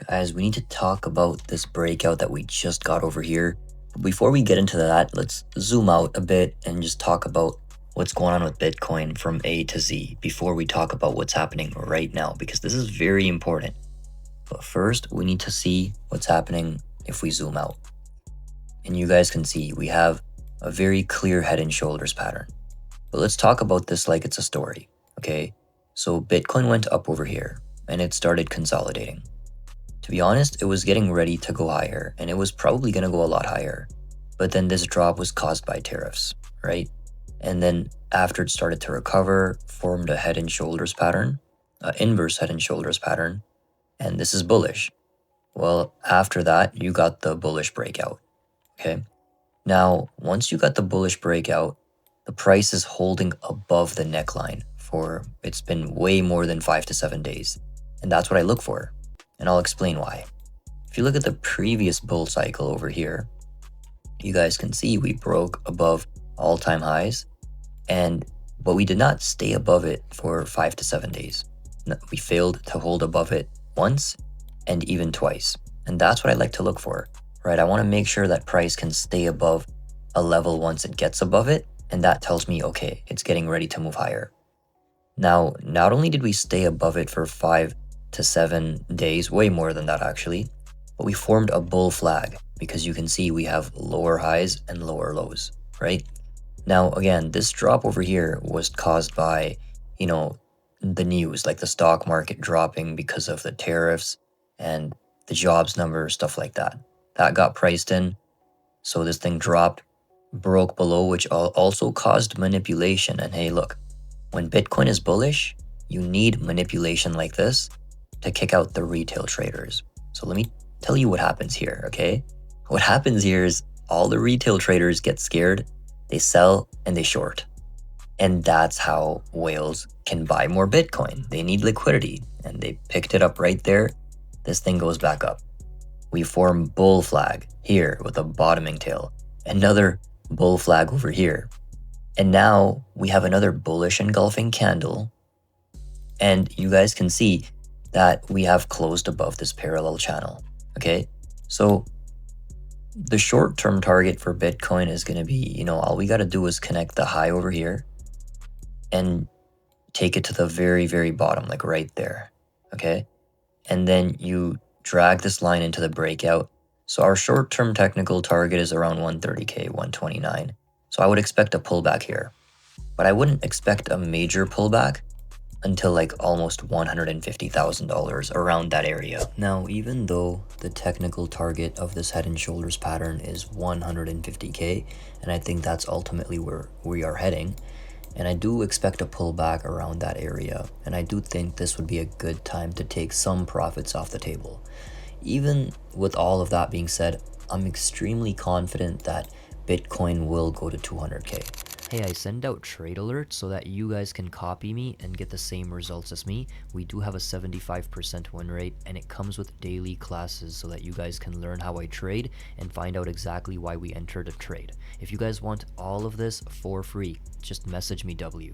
Guys, we need to talk about this breakout that we just got over here. But before we get into that, let's zoom out a bit and just talk about what's going on with Bitcoin from A to Z before we talk about what's happening right now, because this is very important. But first, we need to see what's happening if we zoom out. And you guys can see we have a very clear head and shoulders pattern. But let's talk about this like it's a story, okay? So Bitcoin went up over here and it started consolidating. To be honest, it was getting ready to go higher, and it was probably going to go a lot higher. But then this drop was caused by tariffs, right? And then after it started to recover, formed a head and shoulders pattern, an inverse head and shoulders pattern, and this is bullish. Well, after that, you got the bullish breakout, okay? Now, once you got the bullish breakout, the price is holding above the neckline it's been way more than 5 to 7 days. And that's what I look for. And I'll explain why. If you look at the previous bull cycle over here, you guys can see we broke above all-time highs, but we did not stay above it for 5 to 7 days. We failed to hold above it once and even twice. And that's what I like to look for, right? I want to make sure that price can stay above a level once it gets above it, and that tells me, okay, it's getting ready to move higher. Now, not only did we stay above it for 5 to 7 days, way more than that actually, but we formed a bull flag because you can see we have lower highs and lower lows, right? Now, again, this drop over here was caused by, the news, like the stock market dropping because of the tariffs and the jobs number, stuff like that. That got priced in, so this thing dropped, broke below, which also caused manipulation. And hey, look, when Bitcoin is bullish, you need manipulation like this to kick out the retail traders. So let me tell you what happens here, okay? What happens here is all the retail traders get scared, they sell, and they short. And that's how whales can buy more Bitcoin. They need liquidity, and they picked it up right there. This thing goes back up. We form bull flag here with a bottoming tail, another bull flag over here. And now we have another bullish engulfing candle. And you guys can see that we have closed above this parallel channel, okay? So the short-term target for Bitcoin is going to be, all we got to do is connect the high over here and take it to the very, very bottom, like right there, okay? And then you drag this line into the breakout. So our short-term technical target is around 130K, 129. So I would expect a pullback here, but I wouldn't expect a major pullback until like almost $150,000 around that area. Now, even though the technical target of this head and shoulders pattern is 150K, and I think that's ultimately where we are heading, and I do expect a pullback around that area, and I do think this would be a good time to take some profits off the table. Even with all of that being said, I'm extremely confident that Bitcoin will go to 200K. Hey, I send out trade alerts so that you guys can copy me and get the same results as me. We do have a 75% win rate, and it comes with daily classes so that you guys can learn how I trade and find out exactly why we entered a trade. If you guys want all of this for free, just message me W.